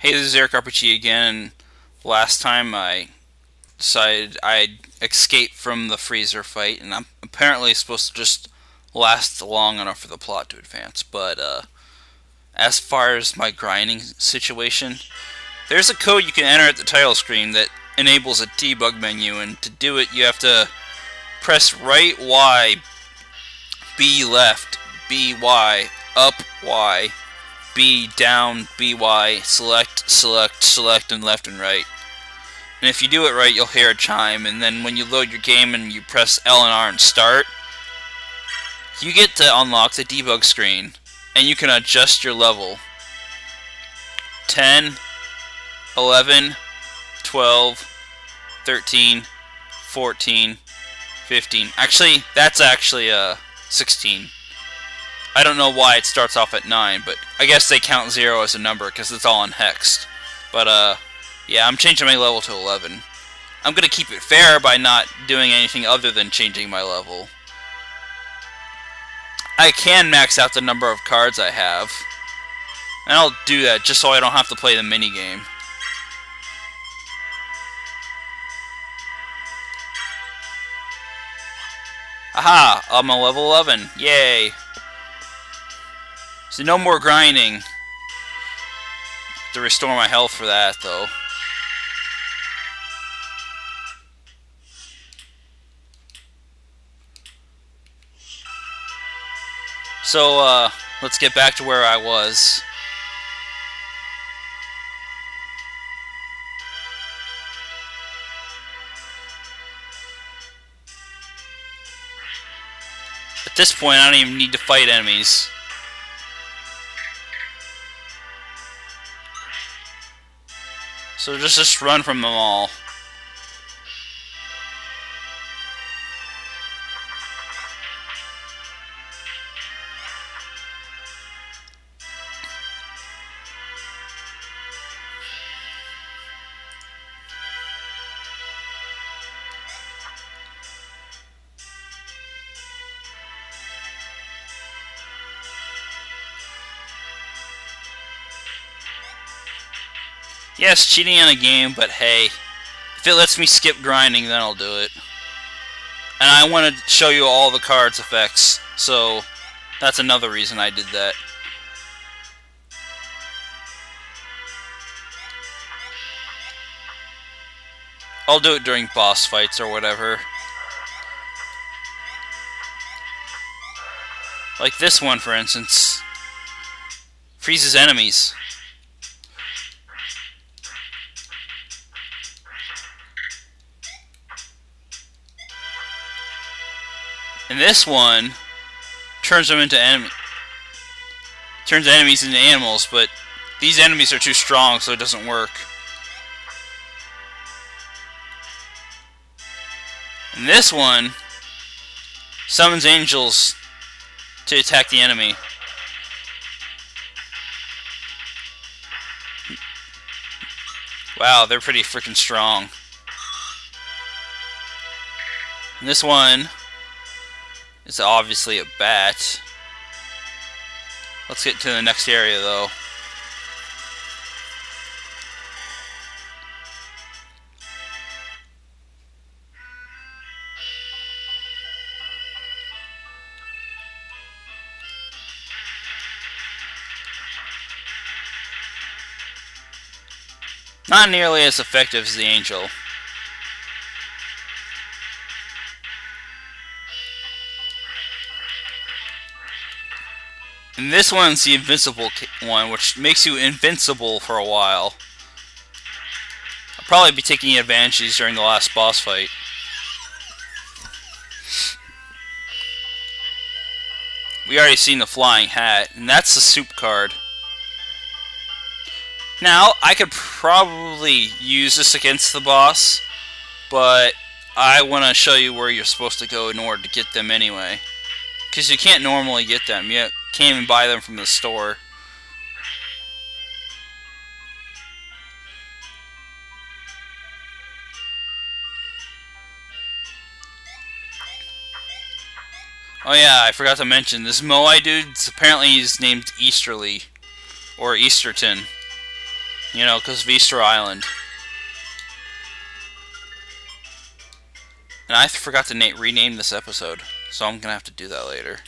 Hey, this is Eric RPG again, and last time I decided I'd escape from the freezer fight, and I'm apparently supposed to just last long enough for the plot to advance, but as far as my grinding situation, there's a code you can enter at the title screen that enables a debug menu, and to do it you have to press right Y, B left, B Y, up Y, B down, BY, select, and left and right. And if you do it right, you'll hear a chime, and then when you load your game and you press L and R and start, you get to unlock the debug screen, and you can adjust your level. 10, 11, 12, 13, 14, 15. Actually, that's actually 16. I don't know why it starts off at 9, but I guess they count 0 as a number because it's all unhexed. But yeah, I'm changing my level to 11. I'm going to keep it fair by not doing anything other than changing my level. I can max out the number of cards I have, and I'll do that just so I don't have to play the minigame. Aha! I'm a level 11. Yay! So no more grinding. To restore my health for that, though. So, let's get back to where I was. At this point, I don't even need to fight enemies. So just run from them all. Yes, cheating on a game, but hey, if it lets me skip grinding, then I'll do it. And I want to show you all the cards' effects, so that's another reason I did that. I'll do it during boss fights or whatever. Like this one, for instance. Freezes enemies. And this one turns them into turns enemies into animals, but these enemies are too strong, so it doesn't work. And this one summons angels to attack the enemy. Wow, they're pretty freaking strong. And this one is obviously a bat. Let's get to the next area, though. Not nearly as effective as the angel. And this one's the invincible one, which makes you invincible for a while. I'll probably be taking advantage of these during the last boss fight. We already seen the flying hat, and that's the soup card. Now, I could probably use this against the boss, but I want to show you where you're supposed to go in order to get them anyway. Because you can't normally get them. You can't even buy them from the store. Oh yeah, I forgot to mention, this Moai dude, apparently he's named Easterly, or Easterton. You know, because of Easter Island. And I forgot to rename this episode, so I'm gonna have to do that later.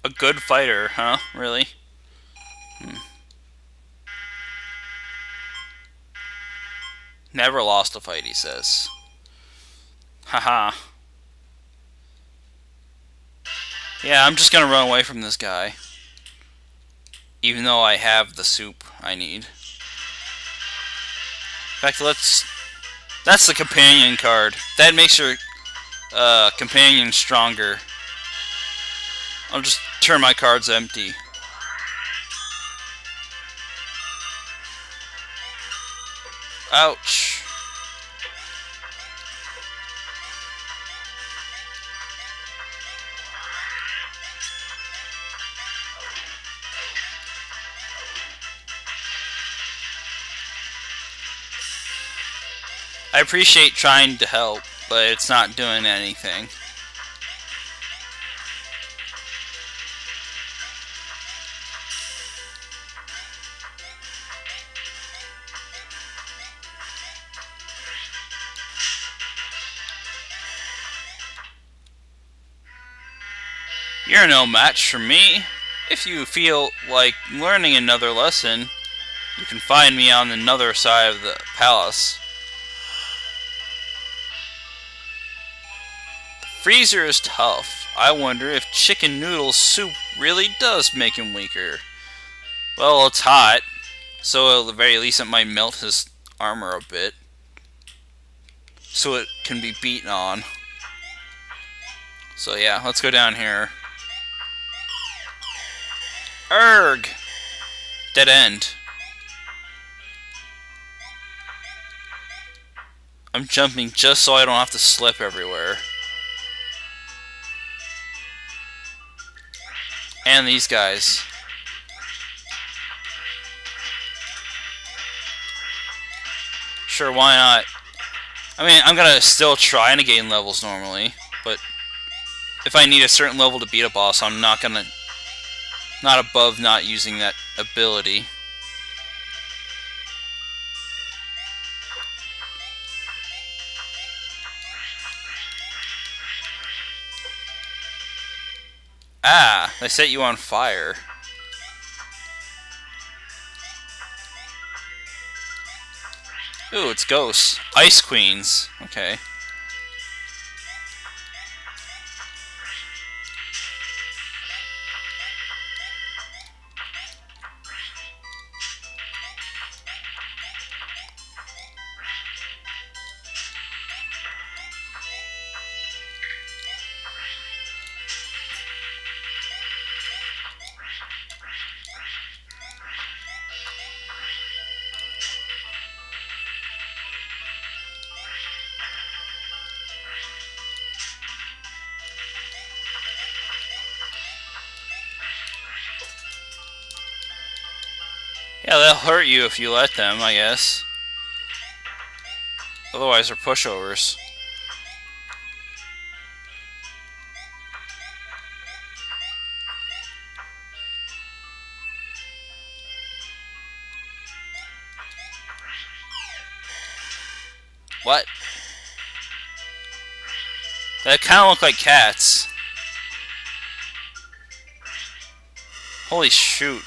A good fighter, huh? Really? Never lost a fight, he says. Haha. Yeah, I'm just gonna run away from this guy. Even though I have the soup I need. In fact, that's the companion card. That makes your companion stronger. I'll just turn my cards empty. Ouch. I appreciate trying to help, but it's not doing anything. You're no match for me. If you feel like learning another lesson, you can find me on another side of the palace. The freezer is tough. I wonder if chicken noodle soup really does make him weaker. Well, it's hot, so at the very least it might melt his armor a bit, so it can be beaten on. So yeah, let's go down here. Erg! Dead end. I'm jumping just so I don't have to slip everywhere. And these guys. Sure, why not? I mean, I'm gonna still try to gain levels normally, but if I need a certain level to beat a boss, I'm not above not using that ability. Ah, they set you on fire. Ooh, it's ghosts. Ice Queens. Okay. Yeah, they'll hurt you if you let them, I guess. Otherwise, they're pushovers. What? That kind of look like cats. Holy shoot.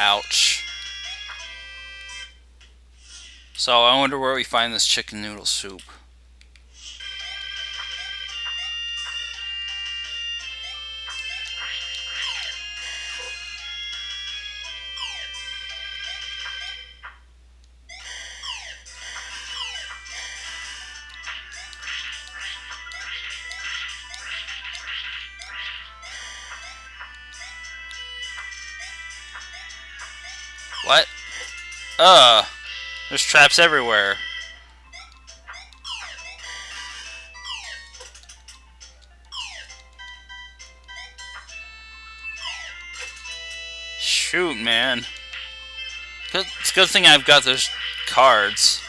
Ouch. So I wonder where we find this chicken noodle soup. What? There's traps everywhere. Shoot, man. It's a good thing I've got those cards.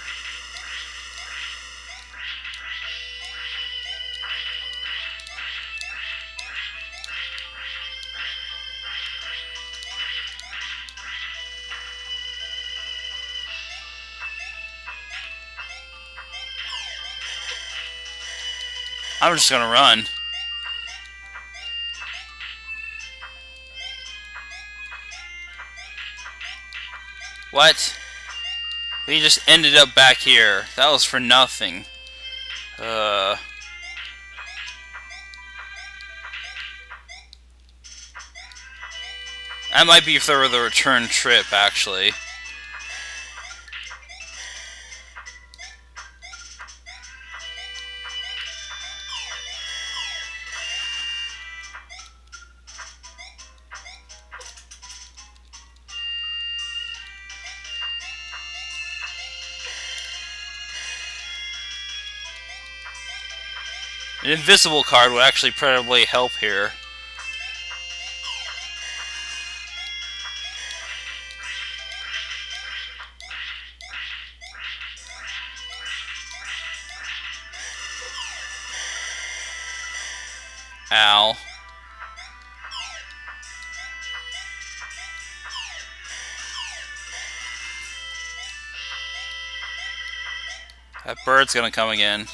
I'm just gonna run. What? We just ended up back here. That was for nothing. That might be for the return trip, actually. An invisible card would actually probably help here. Ow. That bird's gonna come again.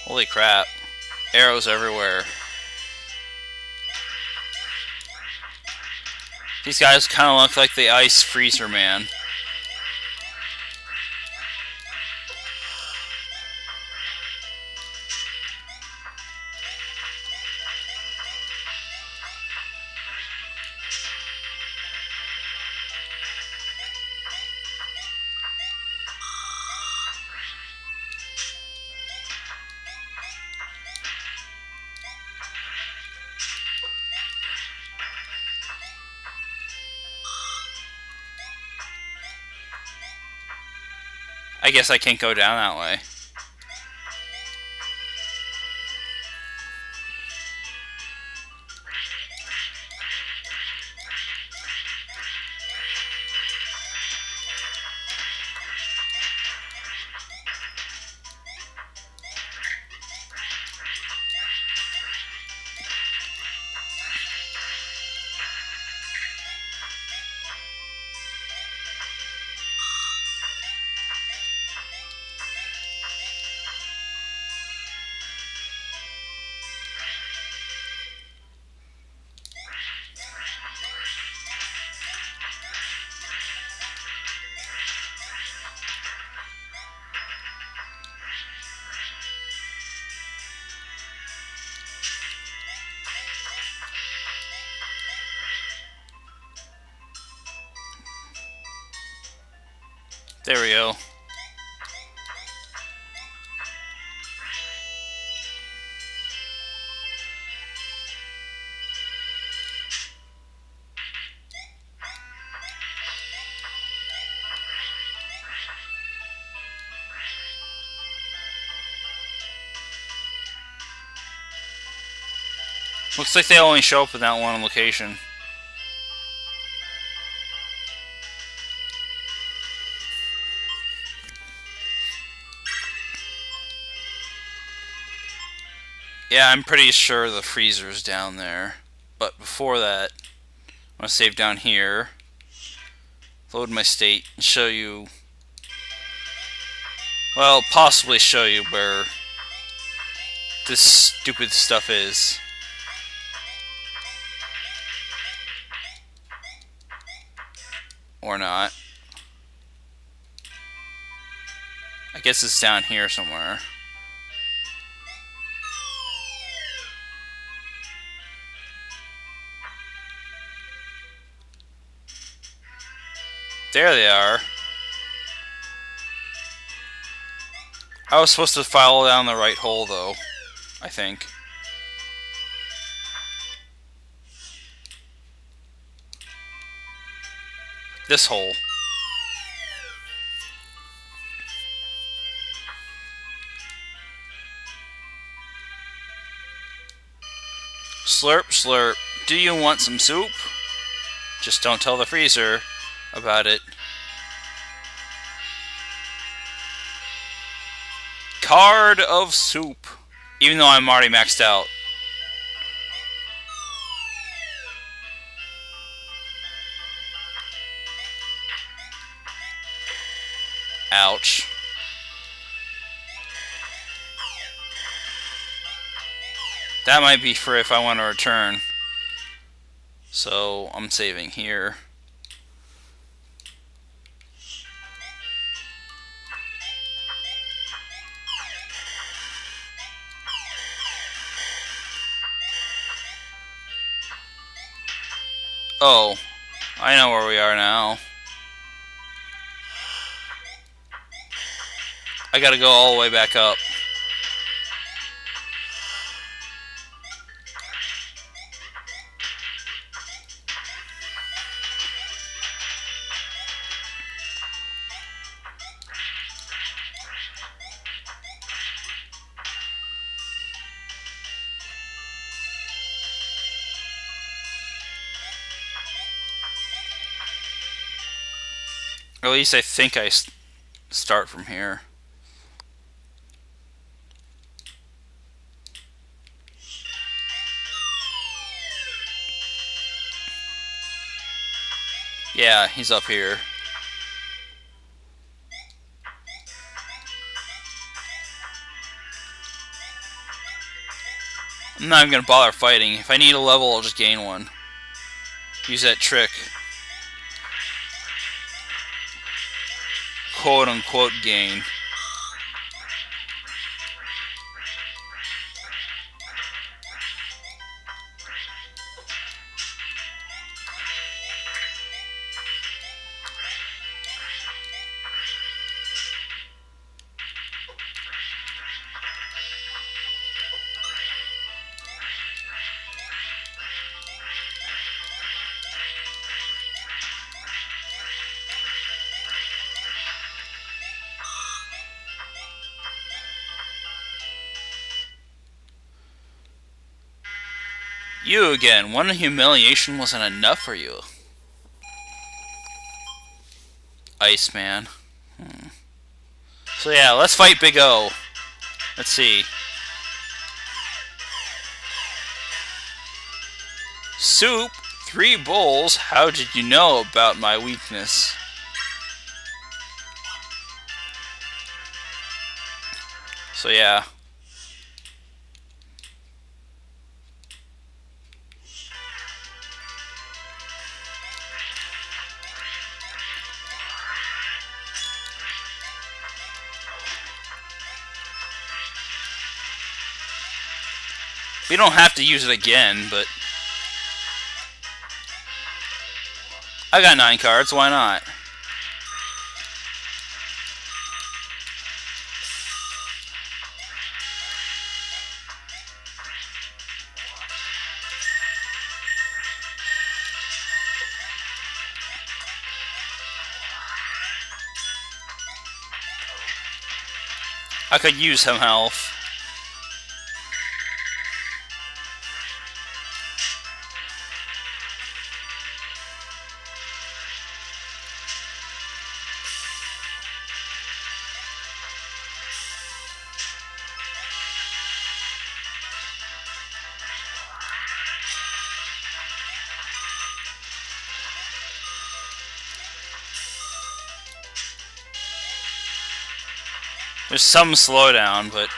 Holy crap. Arrows everywhere. These guys kind of look like the Ice Freezer Man. I guess I can't go down that way. There we go. Looks like they only show up in that one location. Yeah, I'm pretty sure the freezer's down there. But before that, I'm going to save down here. Load my state and show you... Well, possibly show you where this stupid stuff is. Or not. I guess it's down here somewhere. There they are. I was supposed to follow down the right hole, though, I think. this hole. Slurp, slurp. Do you want some soup? Just don't tell the freezer about it. Card of soup. Even though I'm already maxed out. Ouch. That might be for if I want to return. So I'm saving here. Oh, I know where we are now. I gotta go all the way back up. Or at least I think I start from here. Yeah, he's up here. I'm not even gonna bother fighting. If I need a level, I'll just gain one. Use that trick. Quote unquote gain. You again. One humiliation wasn't enough for you. Iceman. So yeah, let's fight Big O. Let's see. Soup, 3 bowls. How did you know about my weakness? So yeah. We don't have to use it again, but I got 9 cards, why not? I could use some health. There's some slowdown, but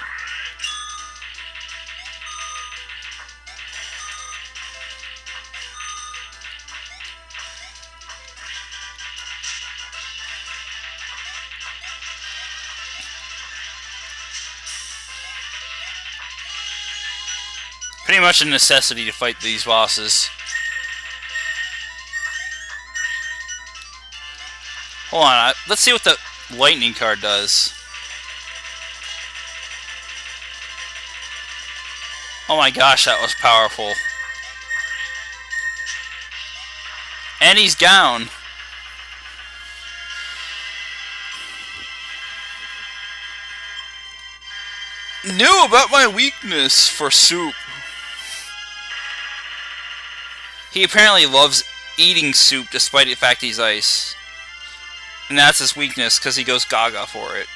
pretty much a necessity to fight these bosses. Hold on, let's see what the lightning card does. Oh my gosh, that was powerful. And he's down. knew about my weakness for soup. He apparently loves eating soup despite the fact he's ice. And that's his weakness, because he goes gaga for it.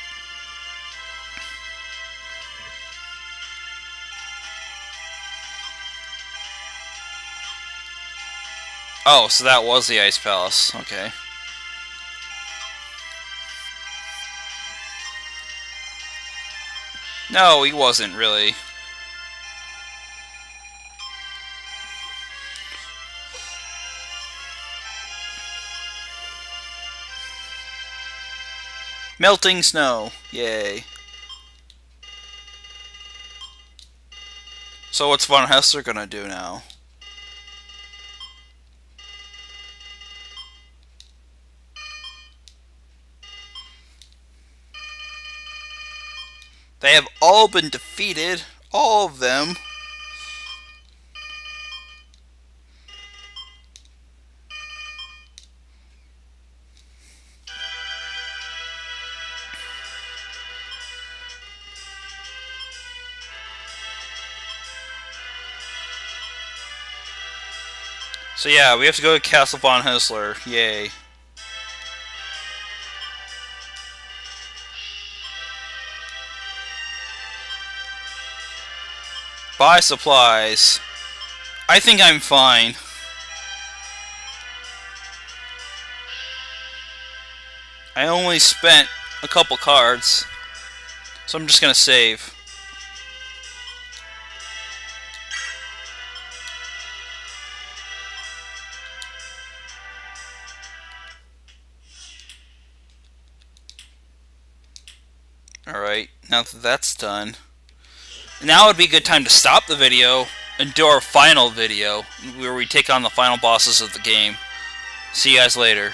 Oh, so that was the Ice Palace. Okay. No, he wasn't really. Melting snow. Yay. So what's Von Hessler gonna do now? They have all been defeated. All of them. So yeah, we have to go to Castle Von Hessler. Yay. Buy supplies. I think I'm fine. I only spent a couple cards, so I'm just gonna save. Alright, now that that's done, now would be a good time to stop the video and do our final video, where we take on the final bosses of the game. See you guys later.